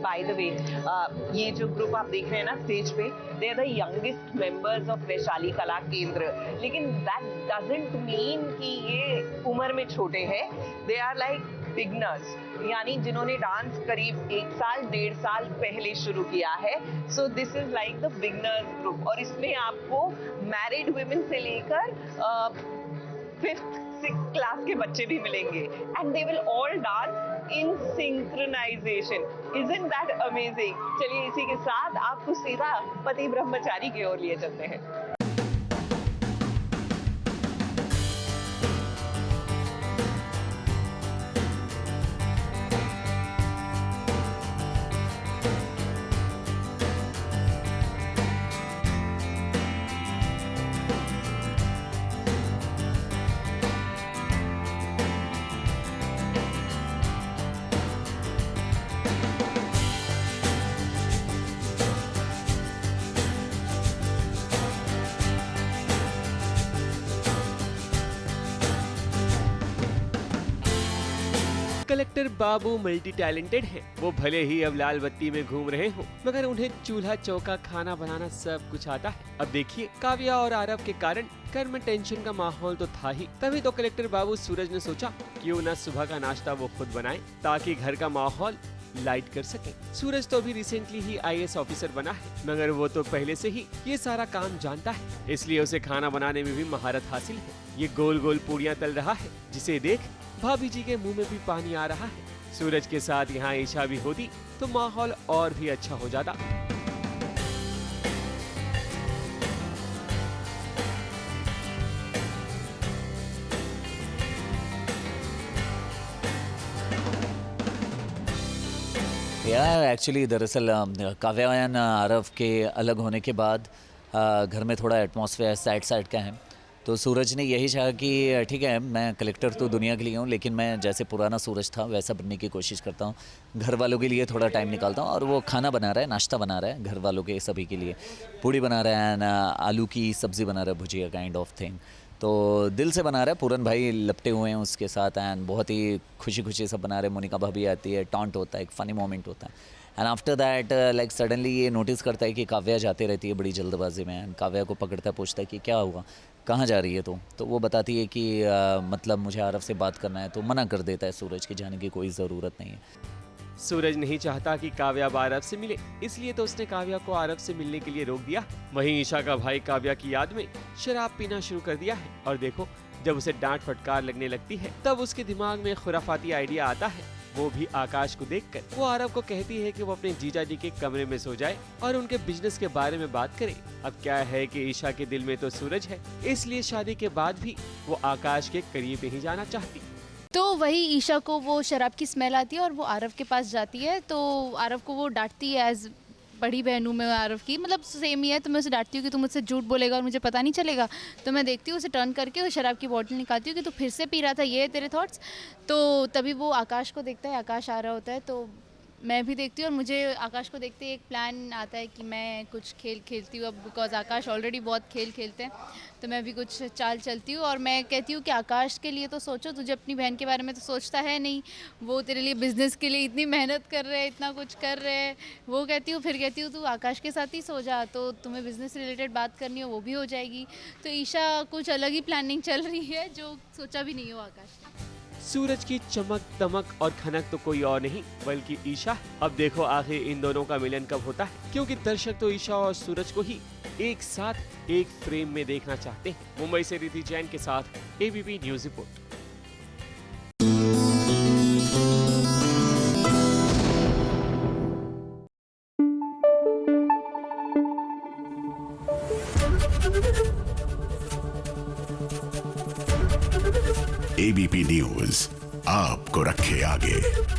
By the way ये जो group आप देख रहे हैं ना स्टेज पे, they are the youngest members of Vaishali Kala Kendra, लेकिन दैट डजंट मीन कि ये उम्र में छोटे हैं। दे आर लाइक बिगनर्स, यानी जिन्होंने डांस करीब 1 साल 1.5 साल पहले शुरू किया है। So this is like the beginners group, और इसमें आपको मैरिड वुमेन से लेकर 5th 6th क्लास के बच्चे भी मिलेंगे, and they will all dance in synchronization. Isn't that amazing? चलिए इसी के साथ आपको सीधा पति ब्रह्मचारी की ओर लिए चलते हैं। कलेक्टर बाबू मल्टी टैलेंटेड हैं। वो भले ही अब लाल बत्ती में घूम रहे हों, मगर उन्हें चूल्हा चौका खाना बनाना सब कुछ आता है। अब देखिए, काव्या और आरव के कारण घर में टेंशन का माहौल तो था ही, तभी तो कलेक्टर बाबू सूरज ने सोचा क्यों न सुबह का नाश्ता वो खुद बनाए, ताकि घर का माहौल लाइट कर सके। सूरज तो अभी रिसेंटली ही IAS ऑफिसर बना है, मगर वो तो पहले से ही ये सारा काम जानता है, इसलिए उसे खाना बनाने में भी महारत हासिल है। ये गोल गोल पूड़ियाँ तल रहा है, जिसे देख भाभी जी के मुंह में भी पानी आ रहा है। सूरज के साथ यहाँ ईशा भी होती तो माहौल और भी अच्छा हो जाता। यार एक्चुअली दरअसल काव्या एंड आरव के अलग होने के बाद घर में थोड़ा एटमॉस्फेयर सैड का है, तो सूरज ने यही चाहा कि ठीक है, मैं कलेक्टर तो दुनिया के लिए हूँ, लेकिन मैं जैसे पुराना सूरज था वैसा बनने की कोशिश करता हूँ, घर वालों के लिए थोड़ा टाइम निकालता हूँ। और वो खाना बना रहा है, नाश्ता बना रहा है घर वालों के सभी के लिए, पूड़ी बना रहा है एंड आलू की सब्ज़ी बना रहा है, भुजिया काइंड ऑफ थिंग। तो दिल से बना रहा है, पूरन भाई लपटे हुए हैं उसके साथ एंड बहुत ही खुशी खुशी सब बना रहे हैं। मोनिका भाभी आती है, टॉन्ट होता है, एक फ़नी मोमेंट होता है। And after that like suddenly ये नोटिस करता है कि काव्या जाते रहती है बड़ी जल्दबाजी में, एंड काव्या को पकड़ता है, पूछता है कि क्या हुआ, कहाँ जा रही है तो वो बताती है कि मतलब मुझे आरव से बात करना है, तो मना कर देता है सूरज की जाने की कोई ज़रूरत नहीं है। सूरज नहीं चाहता कि काव्या अब आरव से मिले, इसलिए तो उसने काव्या को आरव से मिलने के लिए रोक दिया। वहीं ईशा का भाई काव्या की याद में शराब पीना शुरू कर दिया है, और देखो जब उसे डांट फटकार लगने लगती है तब उसके दिमाग में खुराफाती आइडिया आता है, वो भी आकाश को देखकर। वो आरव को कहती है कि वो अपने जीजा जी के कमरे में सो जाए और उनके बिजनेस के बारे में बात करे। अब क्या है कि ईशा के दिल में तो सूरज है, इसलिए शादी के बाद भी वो आकाश के करीब नहीं जाना चाहती। तो वही ईशा को वो शराब की स्मेल आती है और वो आरव के पास जाती है, तो आरव को वो डांटती है। एज बड़ी बहन हूँ मैं आरव की, मतलब सेम ही है, तो मैं उसे डांटती हूँ कि तू मुझसे झूठ बोलेगा और मुझे पता नहीं चलेगा। तो मैं देखती हूँ उसे टर्न करके और शराब की बोतल निकालती हूँ कि तू फिर से पी रहा था, ये है तेरे थॉट्स। तो तभी वो आकाश को देखता है, आकाश आ रहा होता है, तो मैं भी देखती हूँ और मुझे आकाश को देखते ही एक प्लान आता है कि मैं कुछ खेल खेलती हूँ अब, बिकॉज आकाश ऑलरेडी बहुत खेल खेलते हैं, तो मैं भी कुछ चाल चलती हूँ। और मैं कहती हूँ कि आकाश के लिए तो सोचो, तुझे अपनी बहन के बारे में तो सोचता है नहीं, वो तेरे लिए बिजनेस के लिए इतनी मेहनत कर रहे हैं, इतना कुछ कर रहे हैं। वो कहती हूँ, फिर कहती हूँ तू आकाश के साथ ही सो जा, तो तुम्हें बिजनेस से रिलेटेड बात करनी हो वो भी हो जाएगी। तो ईशा कुछ अलग ही प्लानिंग चल रही है जो सोचा भी नहीं हो आकाश ने। सूरज की चमक दमक और खनक तो कोई और नहीं बल्कि ईशा। अब देखो आखिर इन दोनों का मिलन कब होता है, क्योंकि दर्शक तो ईशा और सूरज को ही एक साथ एक फ्रेम में देखना चाहते हैं। मुंबई से रिद्धि जैन के साथ ABP news report. ABP news आपको रखे आगे।